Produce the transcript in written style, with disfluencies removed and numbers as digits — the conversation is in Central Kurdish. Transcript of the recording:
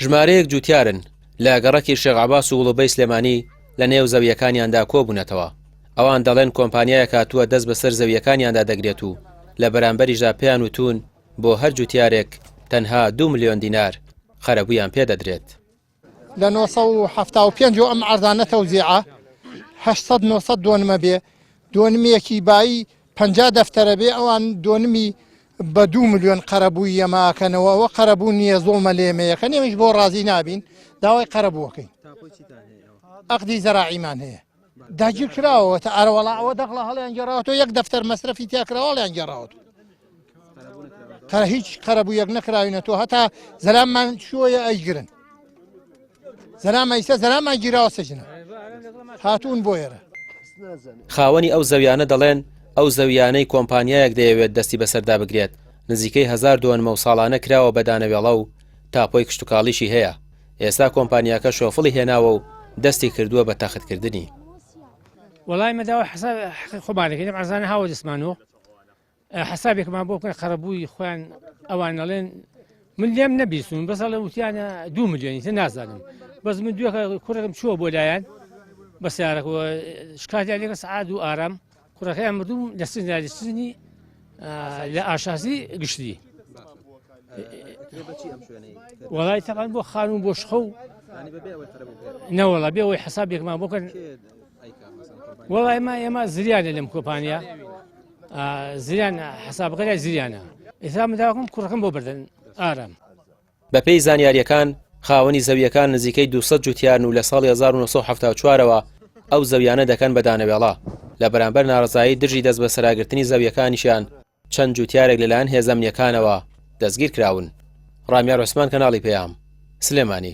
ژمارەیەک جوتیارن لە گەڕەکی شێخ عەباس و وڵوبەی سلێمانی لە نێو زەویەکانیاندا کۆبوونەتەوە. ئەوان دەڵێن کۆمپانیایە کاتووە دەست بەسەر زەویەکانیاندا دەگرێت و لە بەرامبەریشدا پێیان وتون بۆ هەر جوتیارێک تەنها 2 ملیۆن دینار خەرەبوویان پێدەدرێت. لە 1975 ئەم عەرزانە تەوزیعە 800-900 دۆنمە بێ، دۆنمێکی بایی 50 دەفتەرە بێ، ئەوان دۆنمی بە 2 ملیۆن قەرەبووی ئەماکەنەوە. وە قەرەبوو نییە، زۆڵمە لێمەیەکە نێمەش بۆ ڕازی نابین داوای قەرەبووەکەین. ئەقدی زەراعیمان هەیە داگیر کراوە تا ئەرەوەڵا ئەوە دەقڵە هەڵیان گێڕاوەتەوە، 1 دەفتەر مەسرەفی تیاکراوە هەڵیان گێڕاوەتەوە. هیچ قەرەبوویەک نەکراوینەتەوە، هەتا زەلاممان شوۆیە ئەیگرن، زەلام ئەیسە زەلامان گیراوە سەجنە هاتوون بۆ ئێرە. خاوەنی ئەو زەویانە دەڵێن ئەو زەویانەی کۆمپانیایەک دەیەوێت دەستی بەسەردا بگرێت نزیکەی 1000 دۆنمە و ساڵانە کراوە بەدانەوێڵە و تاپۆی کشتتوکاڵیشی هەیە. ئێستا کۆمپانیاکە شۆفڵی هێناوە و دەستی کردووە بە تەختکردنی. وڵای مەداوە حساب خۆمانەکەی عەرزانە هاوە دەسمانەوە حسابێکمان بۆ بکەن خەرەبووی خۆیان ئەوان دەڵێن من لێم نەبیستون بەسە لە وتیانە 2 ملیۆنی تر نازانم، بەس من دوێکە کوڕێکم چووە بۆ لایەن بە سیارەکەوە شکاتیان لێکە سەعات و ئارام کوڕەکەیان مردوم لە سزنی لە ئاشاسی گشتی. وڵای تەقان بۆ خانوم بۆ شخە و نەوەڵە بێ ئەوەی حسابێکمان بۆکەن. وڵای ما ئێمە زریانە لەم کۆمپانیا، زریان حسابەکەی زریانە. ئێستا منداوەکەم کوڕەکەم بۆ بردن ئارام. بەپێی زانیاریەکان خاوەنی زەویەکان نزیکەی 200 جوتیارن و لە ساڵی 1974ەوە ئەو زەویانە دەکەن بەدانەوێڵە. لە بەرامبەر ناڕزایی دژی دەست بە سەراگرتنی زەویەکانیشیان چەند جوتیارێک لەلایەن هێزە ئەمنیەکانەوە دەستگیر کراون. ڕامیار عوسمان، کەناڵی پێام، سلێمانی.